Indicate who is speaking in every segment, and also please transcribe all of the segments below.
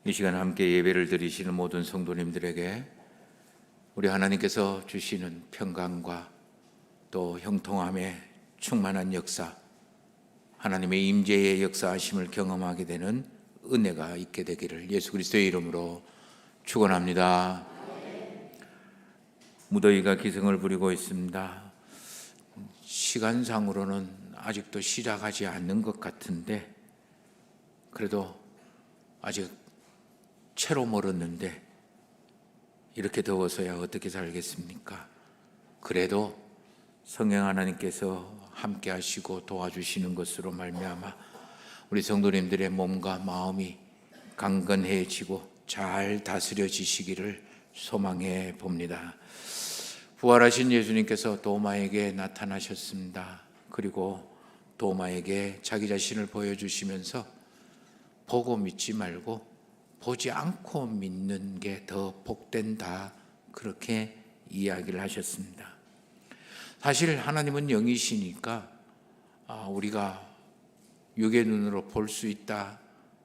Speaker 1: 이 시간 함께 예배를 드리시는 모든 성도님들에게 우리 하나님께서 주시는 평강과 또 형통함의 충만한 역사, 하나님의 임재의 역사하심을 경험하게 되는 은혜가 있게 되기를 예수 그리스도의 이름으로 축원합니다. 무더위가 기승을 부리고 있습니다. 시간상으로는 아직도 시작하지 않는 것 같은데 그래도 아직 채로 멀었는데 이렇게 더워서야 어떻게 살겠습니까? 그래도 성령 하나님께서 함께 하시고 도와주시는 것으로 말미암아 우리 성도님들의 몸과 마음이 강건해지고 잘 다스려지시기를 소망해 봅니다. 부활하신 예수님께서 도마에게 나타나셨습니다. 그리고 도마에게 자기 자신을 보여주시면서 보고 믿지 말고 보지 않고 믿는 게 더 복된다, 그렇게 이야기를 하셨습니다. 사실 하나님은 영이시니까 우리가 육의 눈으로 볼 수 있다,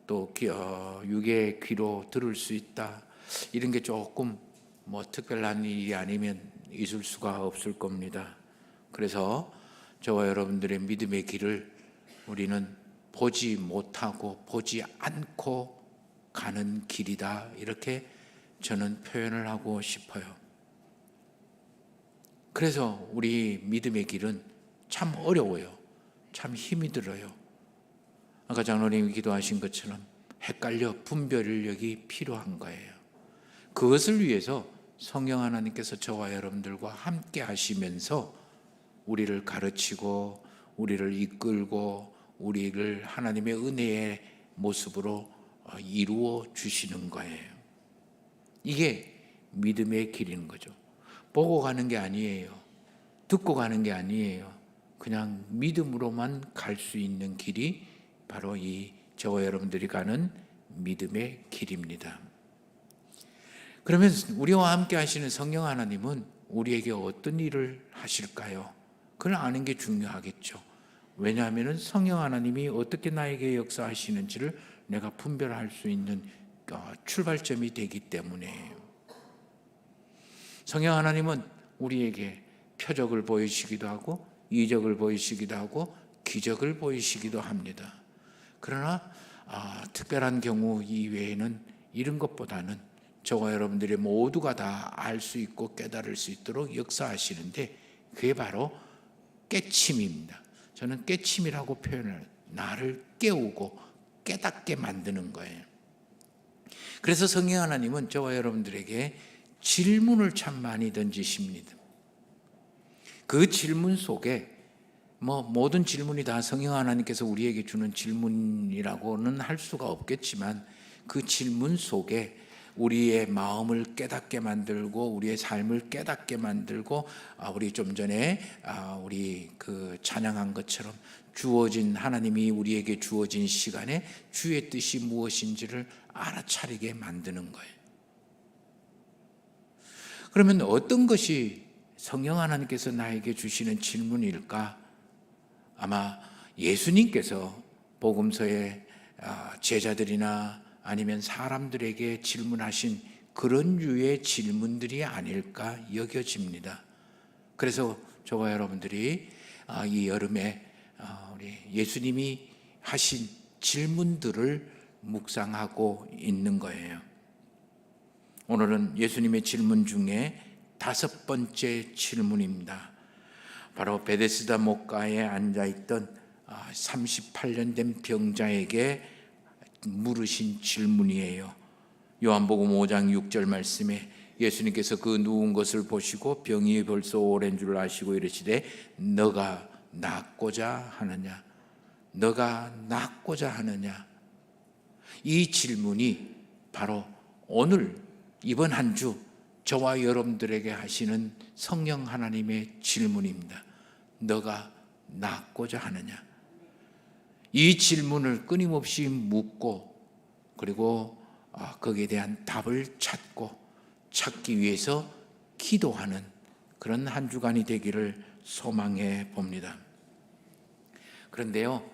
Speaker 1: 또 육의 귀로 들을 수 있다, 이런 게 조금 특별한 일이 아니면 있을 수가 없을 겁니다. 그래서 저와 여러분들의 믿음의 길을 우리는 보지 못하고 보지 않고 가는 길이다, 이렇게 저는 표현을 하고 싶어요. 그래서 우리 믿음의 길은 참 어려워요. 참 힘이 들어요. 아까 장로님이 기도하신 것처럼 헷갈려 분별력이 필요한 거예요. 그것을 위해서 성령 하나님께서 저와 여러분들과 함께 하시면서 우리를 가르치고 우리를 이끌고 우리를 하나님의 은혜의 모습으로 이루어 주시는 거예요. 이게 믿음의 길인 거죠. 보고 가는 게 아니에요. 듣고 가는 게 아니에요. 그냥 믿음으로만 갈 수 있는 길이 바로 이 저와 여러분들이 가는 믿음의 길입니다. 그러면 우리와 함께 하시는 성령 하나님은 우리에게 어떤 일을 하실까요? 그걸 아는 게 중요하겠죠. 왜냐하면 성령 하나님이 어떻게 나에게 역사하시는지를 내가 분별할 수 있는 출발점이 되기 때문에 성령 하나님은 우리에게 표적을 보이시기도 하고 이적을 보이시기도 하고 기적을 보이시기도 합니다. 그러나 특별한 경우 이외에는 이런 것보다는 저와 여러분들이 모두가 다 알 수 있고 깨달을 수 있도록 역사하시는데 그게 바로 깨침입니다. 저는 깨침이라고 표현을, 나를 깨우고 깨닫게 만드는 거예요. 그래서 성령 하나님은 저와 여러분들에게 질문을 참 많이 던지십니다. 그 질문 속에 모든 질문이 다 성령 하나님께서 우리에게 주는 질문이라고는 할 수가 없겠지만 그 질문 속에 우리의 마음을 깨닫게 만들고 우리의 삶을 깨닫게 만들고 우리 좀 전에 우리 찬양한 것처럼 주어진, 하나님이 우리에게 주어진 시간에 주의 뜻이 무엇인지를 알아차리게 만드는 거예요. 그러면 어떤 것이 성령 하나님께서 나에게 주시는 질문일까? 아마 예수님께서 복음서에 제자들이나 아니면 사람들에게 질문하신 그런 류의 질문들이 아닐까 여겨집니다. 그래서 저와 여러분들이 이 여름에 우리 예수님이 하신 질문들을 묵상하고 있는 거예요. 오늘은 예수님의 질문 중에 5번째 질문입니다. 바로 베데스다 목가에 앉아있던 38년 된 병자에게 물으신 질문이에요. 요한복음 5장 6절 말씀에 예수님께서 그 누운 것을 보시고 병이 벌써 오랜 줄 아시고 이르시되 너가 낫고자 하느냐? 너가 낫고자 하느냐? 이 질문이 바로 오늘 이번 한 주 저와 여러분들에게 하시는 성령 하나님의 질문입니다. 너가 낫고자 하느냐? 이 질문을 끊임없이 묻고 그리고 거기에 대한 답을 찾기 위해서 기도하는 그런 한 주간이 되기를 소망해 봅니다. 그런데요,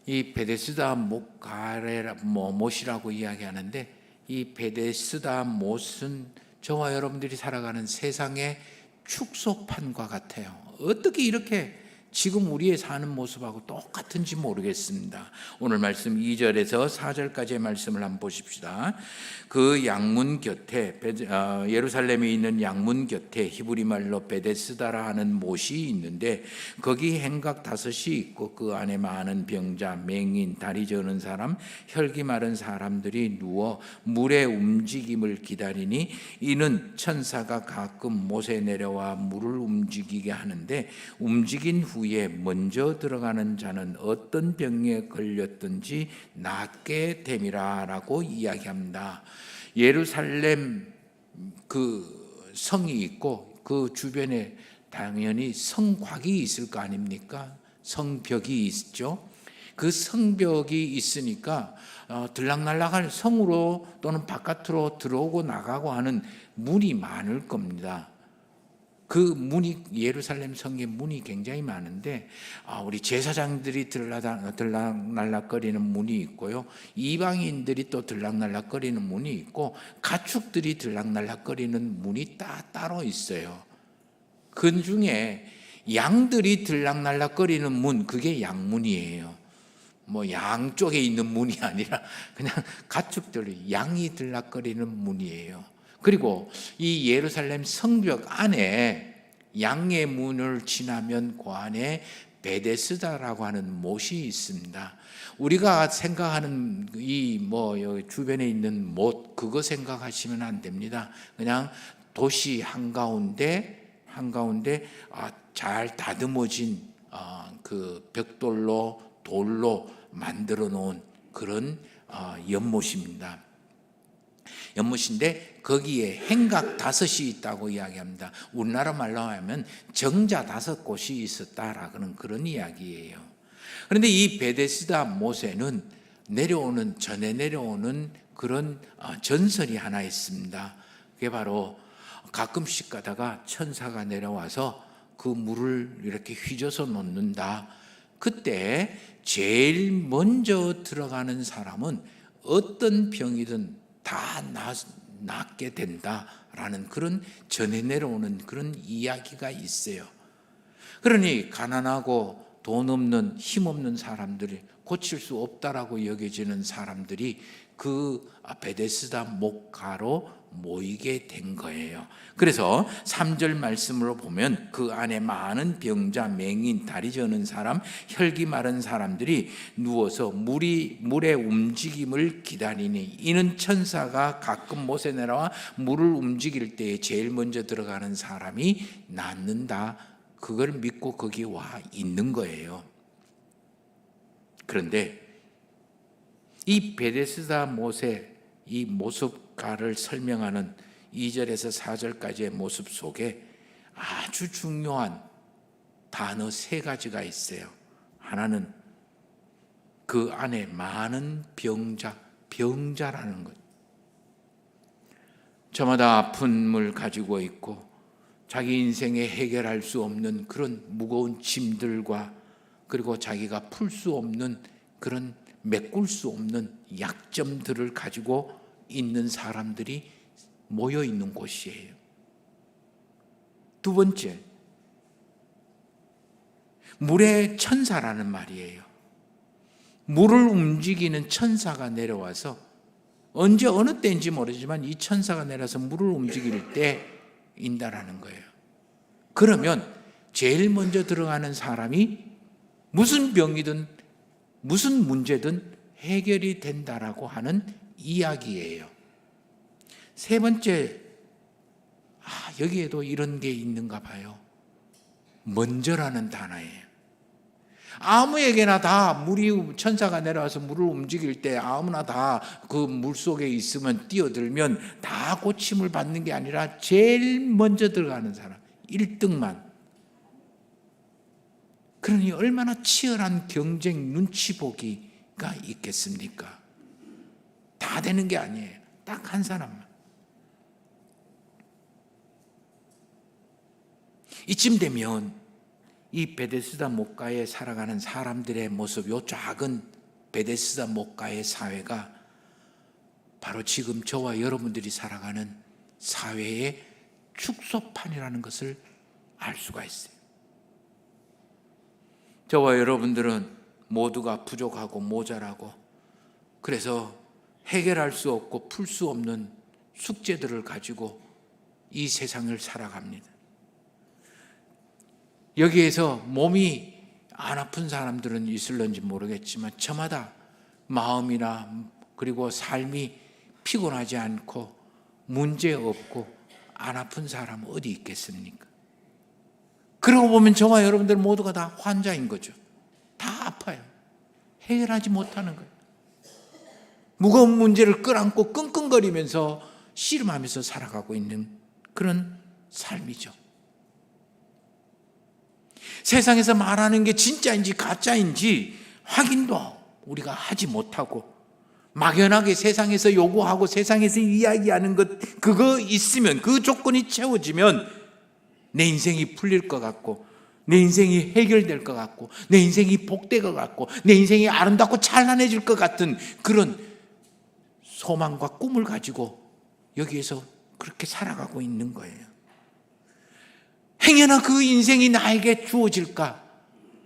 Speaker 1: 이 베데스다 못이라고 이야기하는데 이 베데스다 못은 저와 여러분들이 살아가는 세상의 축소판과 같아요. 어떻게 이렇게 지금 우리의 사는 모습하고 똑같은지 모르겠습니다. 오늘 말씀 2절에서 4절까지의 말씀을 한번 보십시다. 그 양문 곁에 예루살렘에 있는 양문 곁에 히브리 말로 베데스다라 하는 못이 있는데 거기 행각 5이 있고 그 안에 많은 병자, 맹인, 다리 저는 사람, 혈기 마른 사람들이 누워 물의 움직임을 기다리니 이는 천사가 가끔 못에 내려와 물을 움직이게 하는데 움직인 후에 먼저 들어가는 자는 어떤 병에 걸렸든지 낫게 됨이라 라고 이야기합니다. 예루살렘 그 성이 있고 그 주변에 당연히 성곽이 있을 거 아닙니까? 성벽이 있죠. 그 성벽이 있으니까 들락날락할 성으로 또는 바깥으로 들어오고 나가고 하는 문이 많을 겁니다. 그 문이 예루살렘 성의 문이 굉장히 많은데 우리 제사장들이 들락날락거리는 문이 있고요. 이방인들이 또 들락날락거리는 문이 있고 가축들이 들락날락거리는 문이 따로 있어요. 그 중에 양들이 들락날락거리는 문, 그게 양문이에요. 뭐 양쪽에 있는 문이 아니라 그냥 가축들이 양이 들락거리는 문이에요. 그리고 이 예루살렘 성벽 안에 양의 문을 지나면 그 안에 베데스다라고 하는 못이 있습니다. 우리가 생각하는 이 주변에 있는 못, 그거 생각하시면 안 됩니다. 그냥 도시 한가운데 잘 다듬어진 그 벽돌로 돌로 만들어 놓은 그런 연못입니다. 연못인데 거기에 행각 5이 있다고 이야기합니다. 우리나라 말로 하면 정자 5곳이 있었다라는 그런 이야기예요. 그런데 이 베데스다 못에는 전에 내려오는 그런 전설이 하나 있습니다. 그게 바로 가끔씩 가다가 천사가 내려와서 그 물을 이렇게 휘저어서 놓는다. 그때 제일 먼저 들어가는 사람은 어떤 병이든 다 낫게 된다라는 그런 전해 내려오는 그런 이야기가 있어요. 그러니 가난하고 돈 없는 힘 없는 사람들이 고칠 수 없다라고 여겨지는 사람들이 그 베데스다 목가로 모이게 된 거예요. 그래서 3절 말씀으로 보면 그 안에 많은 병자, 맹인, 다리 저는 사람, 혈기 마른 사람들이 누워서 물의 움직임을 기다리니 이는 천사가 가끔 못에 내려와 물을 움직일 때에 제일 먼저 들어가는 사람이 낫는다. 그걸 믿고 거기 와 있는 거예요. 그런데 이 베데스다 못의 이 모습가를 설명하는 2절에서 4절까지의 모습 속에 아주 중요한 단어 3가지가 있어요. 하나는 그 안에 많은 병자라는 것. 저마다 아픔을 가지고 있고 자기 인생에 해결할 수 없는 그런 무거운 짐들과 그리고 자기가 풀 수 없는 그런 메꿀 수 없는 약점들을 가지고 있는 사람들이 모여 있는 곳이에요. 2번째, 물의 천사라는 말이에요. 물을 움직이는 천사가 내려와서 언제 어느 때인지 모르지만 이 천사가 내려서 물을 움직일 때인다라는 거예요. 그러면 제일 먼저 들어가는 사람이 무슨 병이든 무슨 문제든 해결이 된다라고 하는 이야기예요. 3번째, 여기에도 이런 게 있는가 봐요. 먼저라는 단어예요. 아무에게나 다 천사가 내려와서 물을 움직일 때 아무나 다 그 물 속에 있으면 뛰어들면 다 고침을 받는 게 아니라 제일 먼저 들어가는 사람, 1등만. 그러니 얼마나 치열한 경쟁 눈치 보기가 있겠습니까? 다 되는 게 아니에요. 딱 한 사람만. 이쯤 되면 이 베데스다 목가에 살아가는 사람들의 모습, 요 작은 베데스다 목가의 사회가 바로 지금 저와 여러분들이 살아가는 사회의 축소판이라는 것을 알 수가 있어요. 저와 여러분들은 모두가 부족하고 모자라고, 그래서 해결할 수 없고 풀 수 없는 숙제들을 가지고 이 세상을 살아갑니다. 여기에서 몸이 안 아픈 사람들은 있을런지 모르겠지만 저마다 마음이나 그리고 삶이 피곤하지 않고 문제 없고 안 아픈 사람은 어디 있겠습니까? 그러고 보면 저와 여러분들 모두가 다 환자인 거죠. 다 아파요. 해결하지 못하는 거예요. 무거운 문제를 끌어안고 끙끙거리면서 씨름하면서 살아가고 있는 그런 삶이죠. 세상에서 말하는 게 진짜인지 가짜인지 확인도 우리가 하지 못하고 막연하게 세상에서 요구하고 세상에서 이야기하는 것, 그거 있으면, 그 조건이 채워지면 내 인생이 풀릴 것 같고, 내 인생이 해결될 것 같고, 내 인생이 복될 것 같고, 내 인생이 아름답고 찬란해질 것 같은 그런 소망과 꿈을 가지고 여기에서 그렇게 살아가고 있는 거예요. 행여나 그 인생이 나에게 주어질까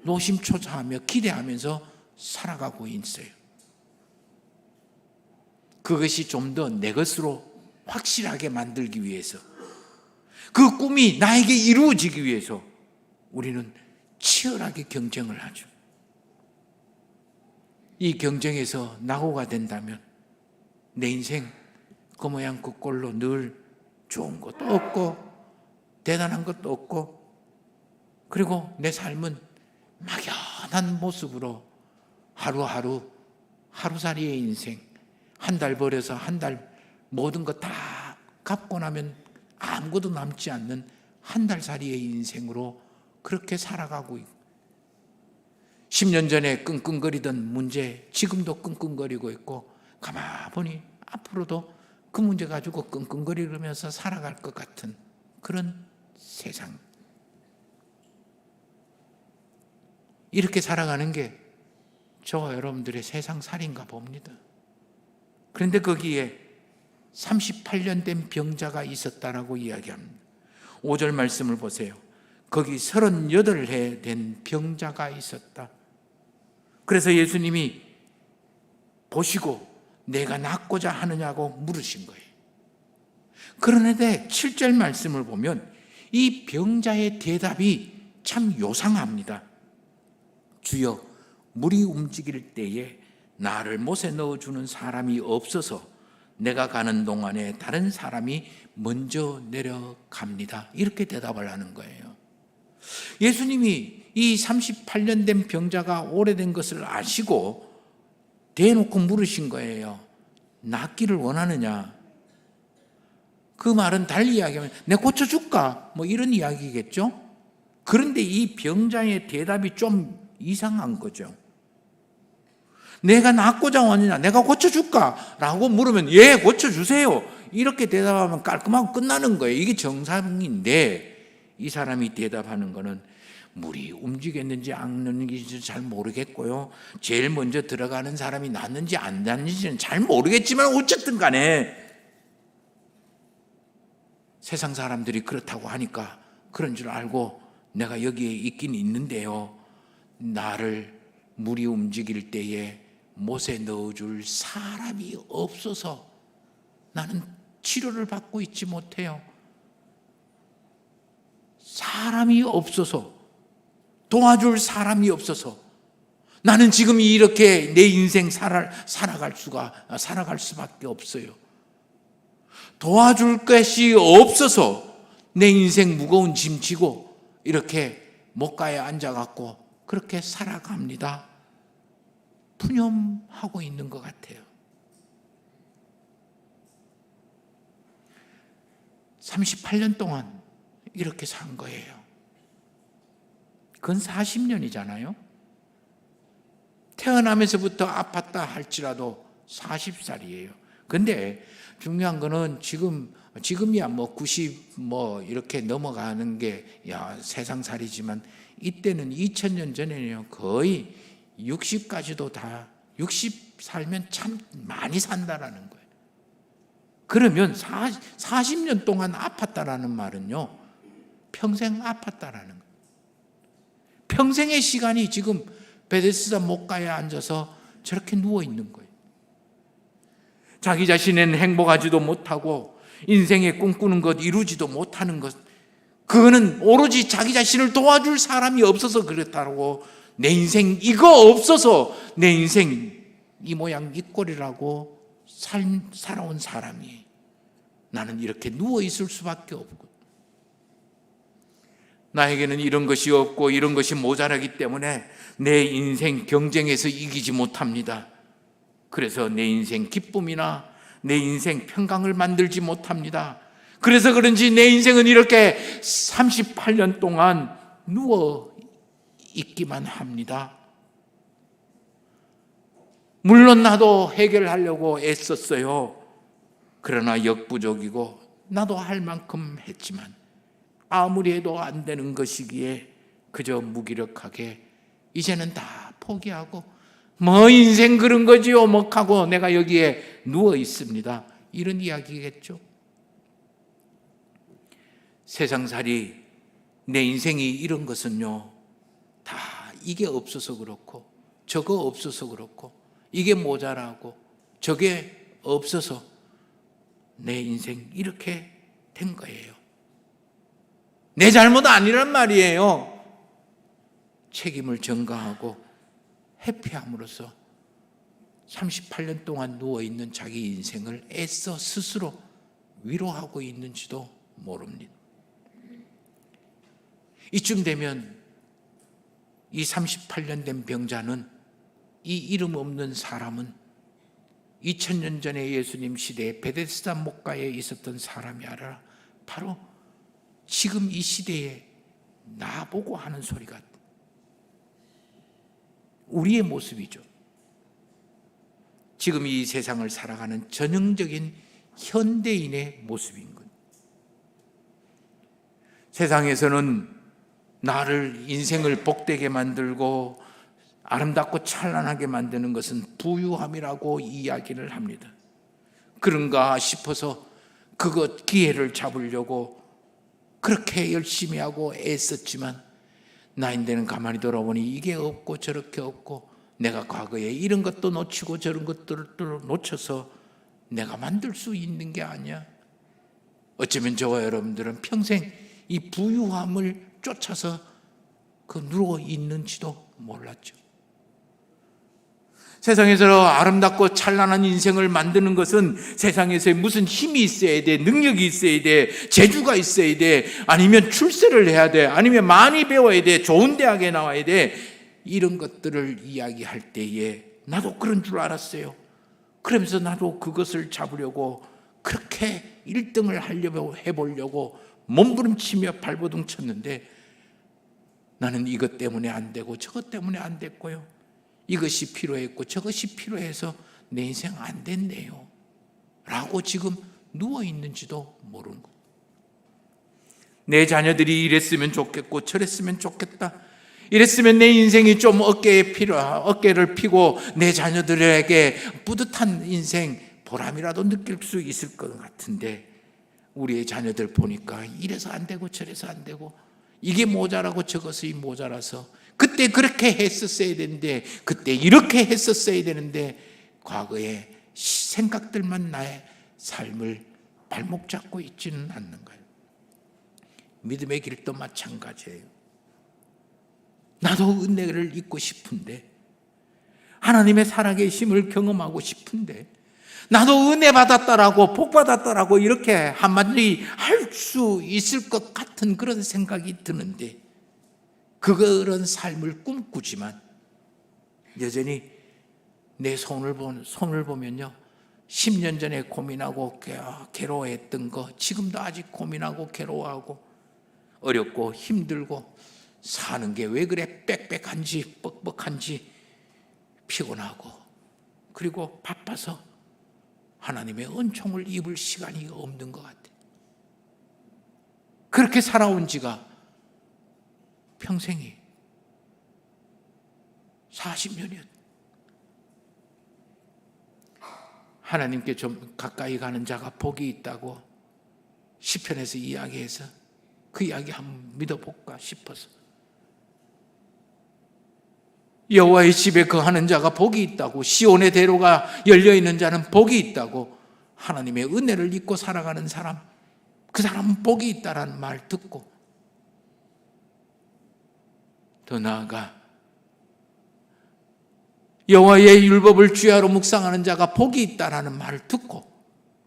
Speaker 1: 노심초사하며 기대하면서 살아가고 있어요. 그것이 좀 더 내 것으로 확실하게 만들기 위해서, 그 꿈이 나에게 이루어지기 위해서 우리는 치열하게 경쟁을 하죠. 이 경쟁에서 낙오가 된다면 내 인생 그 모양 그 꼴로 늘 좋은 것도 없고 대단한 것도 없고, 그리고 내 삶은 막연한 모습으로 하루하루 하루살이의 인생, 한 달 벌여서 한 달 모든 것 다 갚고 나면 아무것도 남지 않는 한 달 살이의 인생으로 그렇게 살아가고 있고, 10년 전에 끙끙거리던 문제 지금도 끙끙거리고 있고, 가만 보니 앞으로도 그 문제 가지고 끙끙거리면서 살아갈 것 같은 그런 세상. 이렇게 살아가는 게 저와 여러분들의 세상살이인가 봅니다. 그런데 거기에 38년 된 병자가 있었다라고 이야기합니다. 5절 말씀을 보세요. 거기 38해 된 병자가 있었다. 그래서 예수님이 보시고 내가 낫고자 하느냐고 물으신 거예요. 그런데 7절 말씀을 보면 이 병자의 대답이 참 요상합니다. 주여, 물이 움직일 때에 나를 못에 넣어주는 사람이 없어서 내가 가는 동안에 다른 사람이 먼저 내려갑니다. 이렇게 대답을 하는 거예요. 예수님이 이 38년 된 병자가 오래된 것을 아시고 대놓고 물으신 거예요. 낫기를 원하느냐? 그 말은 달리 이야기하면 내가 고쳐줄까? 뭐 이런 이야기겠죠? 그런데 이 병자의 대답이 좀 이상한 거죠. 내가 낫고자 하느냐? 내가 고쳐줄까? 라고 물으면 예, 고쳐주세요. 이렇게 대답하면 깔끔하고 끝나는 거예요. 이게 정상인데 이 사람이 대답하는 거는 물이 움직였는지 안 움직였는지 잘 모르겠고요. 제일 먼저 들어가는 사람이 낫는지 안 낫는지는 잘 모르겠지만 어쨌든 간에 세상 사람들이 그렇다고 하니까 그런 줄 알고 내가 여기에 있긴 있는데요. 나를 물이 움직일 때에 못에 넣어줄 사람이 없어서 나는 치료를 받고 있지 못해요. 사람이 없어서, 도와줄 사람이 없어서 나는 지금 이렇게 내 인생 살아갈 수밖에 없어요. 도와줄 것이 없어서 내 인생 무거운 짐 지고 이렇게 목가에 앉아갖고 그렇게 살아갑니다. 푸념하고 있는 것 같아요. 38년 동안 이렇게 산 거예요. 그건 40년이잖아요. 태어나면서부터 아팠다 할지라도 40살이에요. 근데 중요한 거는 지금이야 90 이렇게 넘어가는 게 세상살이지만 이때는 2000년 전에는요 거의 60까지도 다 60 살면 참 많이 산다라는 거예요. 그러면 40년 동안 아팠다라는 말은요, 평생 아팠다라는 거예요. 평생의 시간이 지금 베데스다 목가에 앉아서 저렇게 누워 있는 거예요. 자기 자신은 행복하지도 못하고 인생에 꿈꾸는 것 이루지도 못하는 것, 그거는 오로지 자기 자신을 도와줄 사람이 없어서 그렇다고, 내 인생 이거 없어서 내 인생 이 모양 이 꼴이라고 살아온 사람이 나는 이렇게 누워 있을 수밖에 없고, 나에게는 이런 것이 없고 이런 것이 모자라기 때문에 내 인생 경쟁에서 이기지 못합니다. 그래서 내 인생 기쁨이나 내 인생 평강을 만들지 못합니다. 그래서 그런지 내 인생은 이렇게 38년 동안 누워 있기만 합니다. 물론 나도 해결하려고 애썼어요. 그러나 역부족이고 나도 할 만큼 했지만 아무리 해도 안 되는 것이기에 그저 무기력하게 이제는 다 포기하고 뭐 인생 그런 거지요 뭐 하고 내가 여기에 누워 있습니다. 이런 이야기겠죠. 세상살이, 내 인생이 이런 것은요, 다 이게 없어서 그렇고 저거 없어서 그렇고 이게 모자라고 저게 없어서 내 인생 이렇게 된 거예요. 내 잘못 아니란 말이에요. 책임을 전가하고 회피함으로써 38년 동안 누워있는 자기 인생을 애써 스스로 위로하고 있는지도 모릅니다. 이쯤 되면 이 38년 된 병자는, 이 이름 없는 사람은 2000년 전에 예수님 시대에 베데스다 목가에 있었던 사람이 아니라 바로 지금 이 시대에 나보고 하는 소리가 우리의 모습이죠. 지금 이 세상을 살아가는 전형적인 현대인의 모습인 것. 세상에서는 나를, 인생을 복되게 만들고 아름답고 찬란하게 만드는 것은 부유함이라고 이야기를 합니다. 그런가 싶어서 그것 기회를 잡으려고 그렇게 열심히 하고 애썼지만 나인데는 가만히 돌아보니 이게 없고 저렇게 없고, 내가 과거에 이런 것도 놓치고 저런 것들을 놓쳐서 내가 만들 수 있는 게 아니야. 어쩌면 저와 여러분들은 평생 이 부유함을 쫓아서 누워 있는지도 몰랐죠. 세상에서 아름답고 찬란한 인생을 만드는 것은 세상에서 무슨 힘이 있어야 돼, 능력이 있어야 돼, 재주가 있어야 돼, 아니면 출세를 해야 돼, 아니면 많이 배워야 돼, 좋은 대학에 나와야 돼, 이런 것들을 이야기할 때에 나도 그런 줄 알았어요. 그러면서 나도 그것을 잡으려고 그렇게 1등을 하려고 해보려고 몸부림치며 발버둥 쳤는데 나는 이것 때문에 안 되고 저것 때문에 안 됐고요, 이것이 필요했고 저것이 필요해서 내 인생 안 됐네요 라고 지금 누워있는지도 모르는 거. 내 자녀들이 이랬으면 좋겠고 저랬으면 좋겠다, 이랬으면 내 인생이 좀 어깨를 피고 내 자녀들에게 뿌듯한 인생 보람이라도 느낄 수 있을 것 같은데, 우리의 자녀들 보니까 이래서 안 되고 저래서 안 되고 이게 모자라고 저것이 모자라서 그때 그렇게 했었어야 되는데 그때 이렇게 했었어야 되는데 과거의 생각들만 나의 삶을 발목 잡고 있지는 않는 거예요. 믿음의 길도 마찬가지예요. 나도 은혜를 잊고 싶은데, 하나님의 살아계심을 경험하고 싶은데, 나도 은혜 받았다라고 복 받았다라고 이렇게 한마디 할 수 있을 것 같은 그런 생각이 드는데, 그런 삶을 꿈꾸지만 여전히 내 손을 보면요, 10년 전에 고민하고 괴로워했던 거 지금도 아직 고민하고 괴로워하고 어렵고 힘들고 사는 게 왜 그래 빽빽한지 뻑뻑한지 피곤하고, 그리고 바빠서 하나님의 은총을 입을 시간이 없는 것 같아요. 그렇게 살아온 지가 평생이 40년이었. 하나님께 좀 가까이 가는 자가 복이 있다고 시편에서 이야기해서 그 이야기 한번 믿어볼까 싶어서, 여호와의 집에 거하는 자가 복이 있다고, 시온의 대로가 열려있는 자는 복이 있다고, 하나님의 은혜를 입고 살아가는 사람, 그 사람은 복이 있다라는 말 듣고, 더 나아가 여호와의 율법을 주야로 묵상하는 자가 복이 있다라는 말을 듣고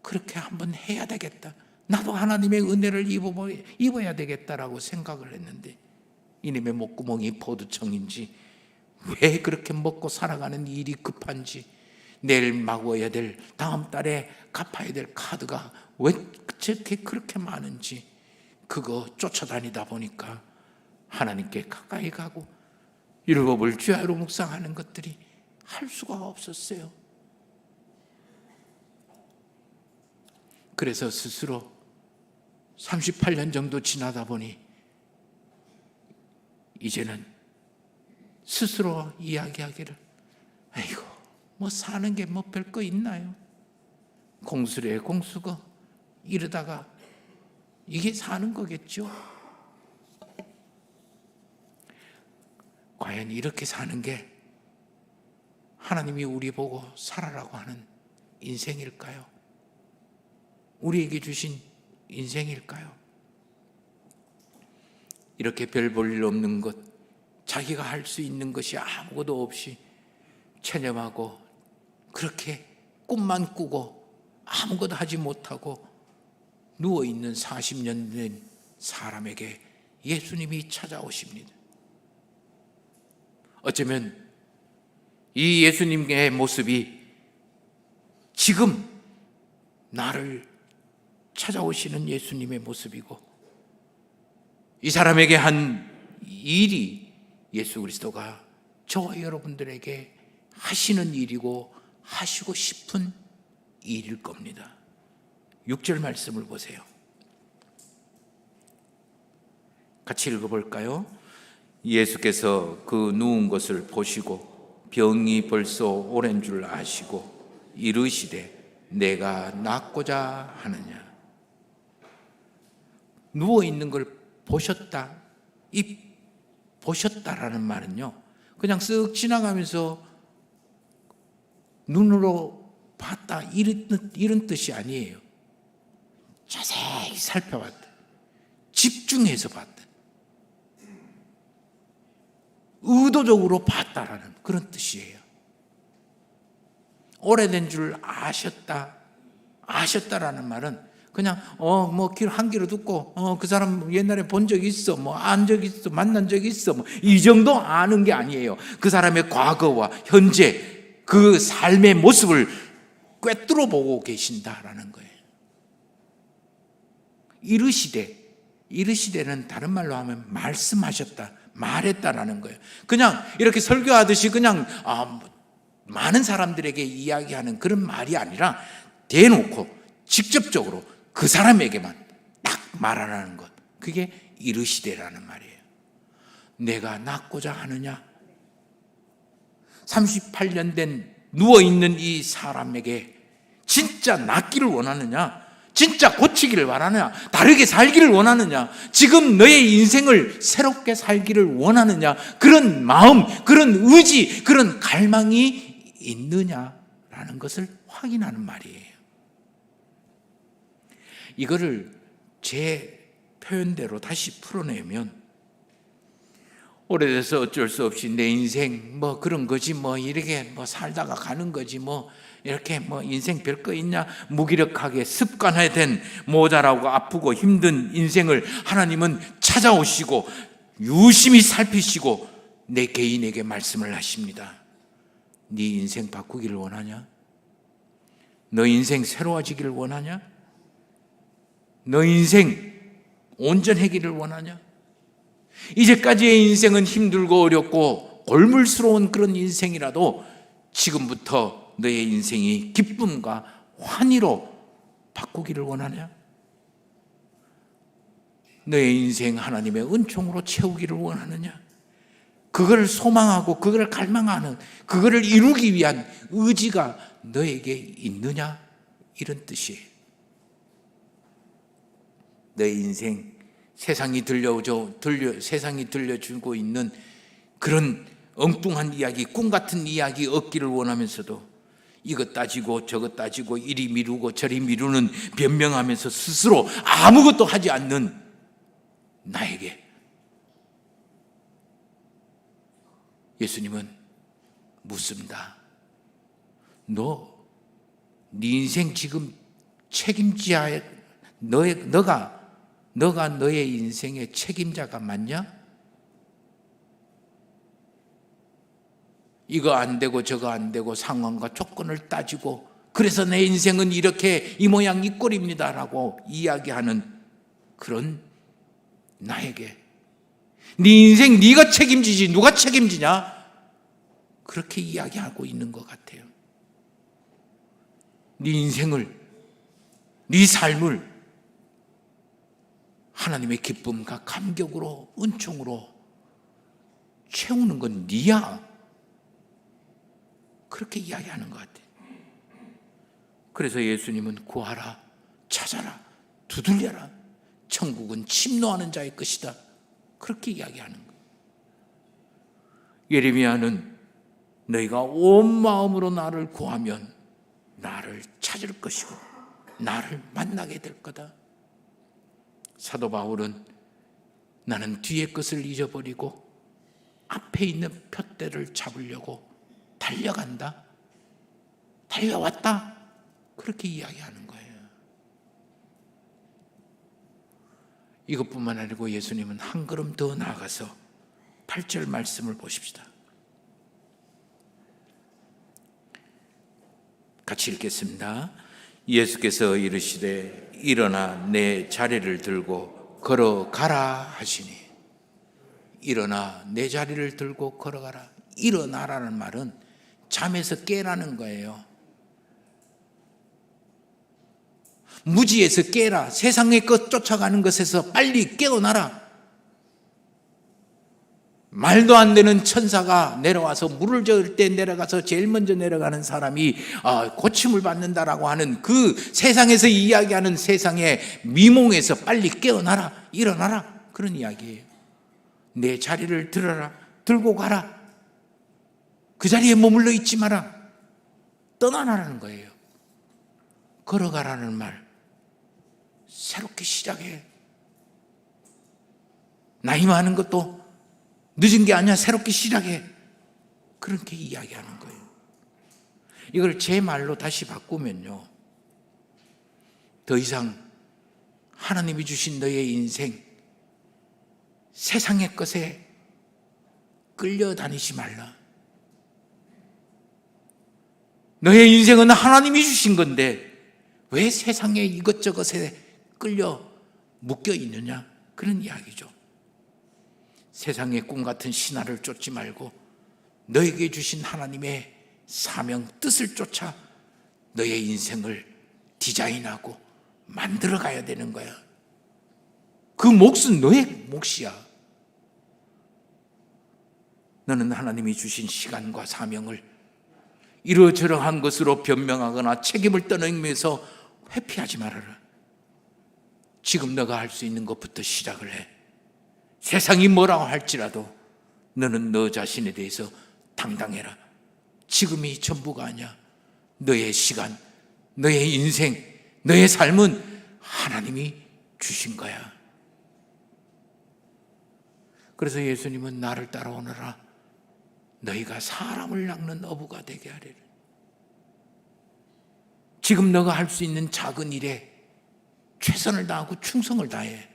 Speaker 1: 그렇게 한번 해야 되겠다, 나도 하나님의 은혜를 입어야 되겠다라고 생각을 했는데, 이놈의 목구멍이 포도청인지 왜 그렇게 먹고 살아가는 일이 급한지, 내일 막어야 될, 다음 달에 갚아야 될 카드가 왜 저렇게 그렇게 많은지, 그거 쫓아다니다 보니까 하나님께 가까이 가고 율법을 주야로 묵상하는 것들이 할 수가 없었어요. 그래서 스스로 38년 정도 지나다 보니 이제는 스스로 이야기하기를, 아이고 뭐 사는 게 뭐 별거 있나요? 공수래 공수거 이러다가 이게 사는 거겠죠. 과연 이렇게 사는 게 하나님이 우리 보고 살아라고 하는 인생일까요? 우리에게 주신 인생일까요? 이렇게 별 볼 일 없는 것, 자기가 할 수 있는 것이 아무것도 없이 체념하고 그렇게 꿈만 꾸고 아무것도 하지 못하고 누워있는 40년 된 사람에게 예수님이 찾아오십니다. 어쩌면 이 예수님의 모습이 지금 나를 찾아오시는 예수님의 모습이고, 이 사람에게 한 일이 예수 그리스도가 저와 여러분들에게 하시는 일이고 하시고 싶은 일일 겁니다. 6절 말씀을 보세요. 같이 읽어볼까요? 예수께서 그 누운 것을 보시고 병이 벌써 오랜 줄 아시고 이르시되 내가 낫고자 하느냐. 누워있는 걸 보셨다. 이 보셨다라는 말은요, 그냥 쓱 지나가면서 눈으로 봤다 이런 뜻이 아니에요. 자세히 살펴봤다, 집중해서 봤다, 의도적으로 봤다라는 그런 뜻이에요. 오래된 줄 아셨다라는 말은 그냥 한 귀로 듣고 그 사람 옛날에 본 적 있어, 안 적 있어, 만난 적 있어, 이 정도 아는 게 아니에요. 그 사람의 과거와 현재 그 삶의 모습을 꿰뚫어 보고 계신다라는 거예요. 이르시되는 다른 말로 하면 말씀하셨다, 말했다라는 거예요. 그냥 이렇게 설교하듯이 그냥 많은 사람들에게 이야기하는 그런 말이 아니라 대놓고 직접적으로 그 사람에게만 딱 말하라는 것, 그게 이르시되라는 말이에요. 내가 낫고자 하느냐? 38년 된 누워있는 이 사람에게 진짜 낫기를 원하느냐? 진짜 고치기를 원하느냐? 다르게 살기를 원하느냐? 지금 너의 인생을 새롭게 살기를 원하느냐? 그런 마음, 그런 의지, 그런 갈망이 있느냐라는 것을 확인하는 말이에요. 이거를 제 표현대로 다시 풀어내면, 오래돼서 어쩔 수 없이 내 인생 그런 거지, 이렇게 살다가 가는 거지, 이렇게 인생 별거 있냐, 무기력하게 습관화된 모자라고 아프고 힘든 인생을 하나님은 찾아오시고 유심히 살피시고 내 개인에게 말씀을 하십니다. 네 인생 바꾸기를 원하냐? 너 인생 새로워지기를 원하냐? 너 인생 온전해지기를 원하냐? 이제까지의 인생은 힘들고 어렵고 골물스러운 그런 인생이라도 지금부터 너의 인생이 기쁨과 환희로 바꾸기를 원하냐? 너의 인생 하나님의 은총으로 채우기를 원하느냐? 그걸 소망하고 그걸 갈망하는, 그거를 이루기 위한 의지가 너에게 있느냐? 이런 뜻이에요. 너의 인생, 세상이 들려주고 있는 그런 엉뚱한 이야기, 꿈 같은 이야기 얻기를 원하면서도 이것 따지고 저것 따지고 이리 미루고 저리 미루는, 변명하면서 스스로 아무것도 하지 않는 나에게 예수님은 묻습니다. 네 인생 지금 책임져야, 너가 너의 인생의 책임자가 맞냐? 이거 안 되고 저거 안 되고 상황과 조건을 따지고 그래서 내 인생은 이렇게 이 모양 이 꼴입니다라고 이야기하는 그런 나에게 네 인생 네가 책임지지 누가 책임지냐? 그렇게 이야기하고 있는 것 같아요. 네 인생을, 네 삶을 하나님의 기쁨과 감격으로, 은총으로 채우는 건 네야. 그렇게 이야기하는 것 같아요. 그래서 예수님은 구하라, 찾아라, 두들려라, 천국은 침노하는 자의 것이다. 그렇게 이야기하는 거예요. 예레미야는 너희가 온 마음으로 나를 구하면 나를 찾을 것이고 나를 만나게 될 거다. 사도 바울은 나는 뒤의 것을 잊어버리고 앞에 있는 푯대를 잡으려고 달려간다, 달려왔다, 그렇게 이야기하는 거예요. 이것뿐만 아니고 예수님은 한 걸음 더 나아가서 8절 말씀을 보십시다. 같이 읽겠습니다. 예수께서 이르시되 일어나 내 자리를 들고 걸어가라 하시니, 일어나 내 자리를 들고 걸어가라. 일어나라는 말은 잠에서 깨라는 거예요. 무지에서 깨라. 세상의 것 쫓아가는 것에서 빨리 깨어나라. 말도 안 되는 천사가 내려와서 물을 저을 때 내려가서 제일 먼저 내려가는 사람이 고침을 받는다라고 하는 그 세상에서 이야기하는 세상의 미몽에서 빨리 깨어나라, 일어나라, 그런 이야기예요. 내 자리를 들고 가라. 그 자리에 머물러 있지 마라. 떠나라는 거예요. 걸어가라는 말, 새롭게 시작해. 나이 많은 것도 늦은 게 아니야. 새롭게 시작해. 그렇게 이야기하는 거예요. 이걸 제 말로 다시 바꾸면요, 더 이상 하나님이 주신 너의 인생, 세상의 것에 끌려다니지 말라. 너의 인생은 하나님이 주신 건데 왜 세상의 이것저것에 끌려 묶여 있느냐? 그런 이야기죠. 세상의 꿈 같은 신화를 쫓지 말고 너에게 주신 하나님의 사명, 뜻을 쫓아 너의 인생을 디자인하고 만들어 가야 되는 거야. 그 몫은 너의 몫이야. 너는 하나님이 주신 시간과 사명을 이러저러한 것으로 변명하거나 책임을 떠넘기면서 회피하지 말아라. 지금 너가 할 수 있는 것부터 시작을 해. 세상이 뭐라고 할지라도 너는 너 자신에 대해서 당당해라. 지금이 전부가 아니야. 너의 시간, 너의 인생, 너의 삶은 하나님이 주신 거야. 그래서 예수님은 나를 따라오너라. 너희가 사람을 낚는 어부가 되게 하리라. 지금 너가 할 수 있는 작은 일에 최선을 다하고 충성을 다해.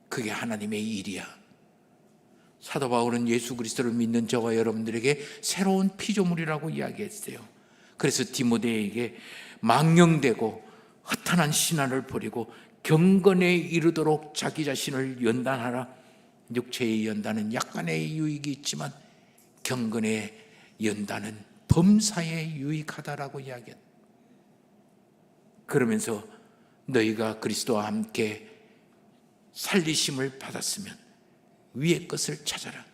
Speaker 1: 그게 하나님의 일이야. 사도 바울은 예수 그리스도를 믿는 저와 여러분들에게 새로운 피조물이라고 이야기했어요. 그래서 디모데에게 망령되고 허탄한 신화를 버리고 경건에 이르도록 자기 자신을 연단하라. 육체의 연단은 약간의 유익이 있지만 경건의 연단은 범사에 유익하다라고 이야기했다. 그러면서 너희가 그리스도와 함께 살리심을 받았으면 위의 것을 찾아라.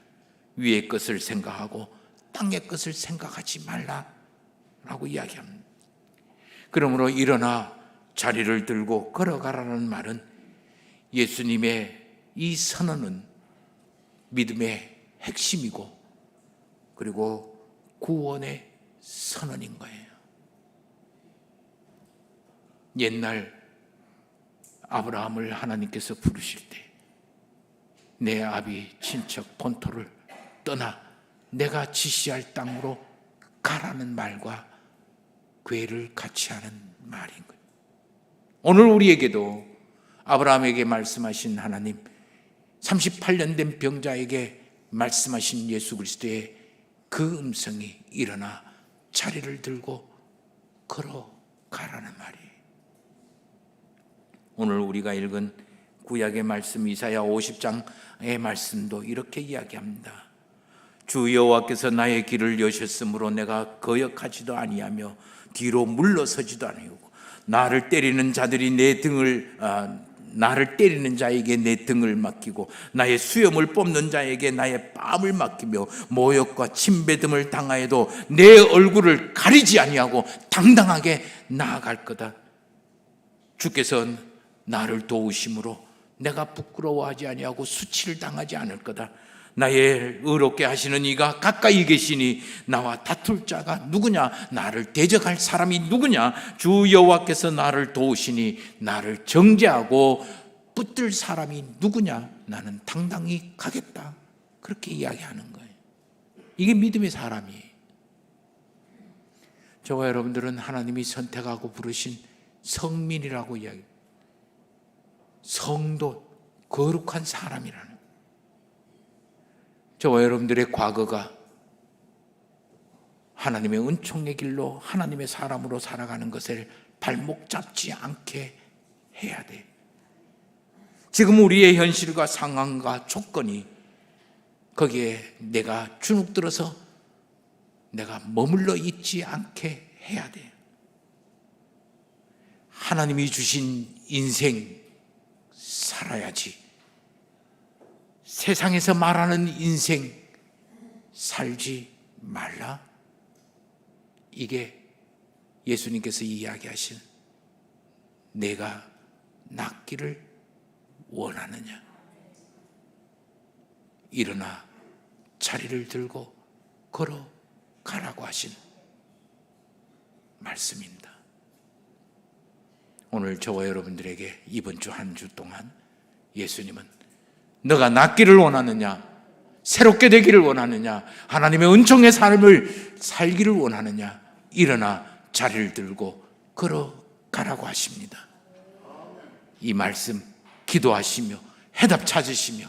Speaker 1: 위의 것을 생각하고 땅의 것을 생각하지 말라라고 이야기합니다. 그러므로 일어나 자리를 들고 걸어가라는 말은 예수님의 이 선언은 믿음의 핵심이고 그리고 구원의 선언인 거예요. 옛날 아브라함을 하나님께서 부르실 때 내 아비 친척 본토를 떠나 내가 지시할 땅으로 가라는 말과 궤를 같이 하는 말인 거예요. 오늘 우리에게도 아브라함에게 말씀하신 하나님, 38년 된 병자에게 말씀하신 예수 그리스도의 그 음성이 일어나 자리를 들고 걸어가라는 말이에요. 오늘 우리가 읽은 구약의 말씀 이사야 50장의 말씀도 이렇게 이야기합니다. 주 여호와께서 나의 길을 여셨으므로 내가 거역하지도 아니하며 뒤로 물러서지도 아니하고 나를 때리는 자에게 내 등을 맡기고 나의 수염을 뽑는 자에게 나의 뺨을 맡기며 모욕과 침뱉음을 당하여도 내 얼굴을 가리지 아니하고 당당하게 나아갈 거다. 주께서는 나를 도우심으로 내가 부끄러워하지 아니하고 수치를 당하지 않을 거다. 나의 의롭게 하시는 이가 가까이 계시니 나와 다툴 자가 누구냐? 나를 대적할 사람이 누구냐? 주 여호와께서 나를 도우시니 나를 정죄하고 붙들 사람이 누구냐? 나는 당당히 가겠다. 그렇게 이야기하는 거예요. 이게 믿음의 사람이에요. 저와 여러분들은 하나님이 선택하고 부르신 성민이라고 이야기해요. 성도, 거룩한 사람이라는. 저와 여러분들의 과거가 하나님의 은총의 길로 하나님의 사람으로 살아가는 것을 발목 잡지 않게 해야 돼. 지금 우리의 현실과 상황과 조건이 거기에 내가 주눅들어서 내가 머물러 있지 않게 해야 돼. 하나님이 주신 인생 살아야지. 세상에서 말하는 인생 살지 말라. 이게 예수님께서 이야기하신 내가 낫기를 원하느냐. 일어나 자리를 들고 걸어가라고 하신 말씀입니다. 오늘 저와 여러분들에게 이번 주 한 주 동안 예수님은 너가 낫기를 원하느냐, 새롭게 되기를 원하느냐, 하나님의 은총의 삶을 살기를 원하느냐, 일어나 자리를 들고 걸어가라고 하십니다. 이 말씀 기도하시며 해답 찾으시며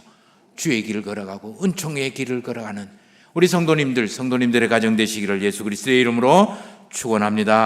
Speaker 1: 주의 길을 걸어가고 은총의 길을 걸어가는 우리 성도님들의 가정 되시기를 예수 그리스도의 이름으로 축원합니다.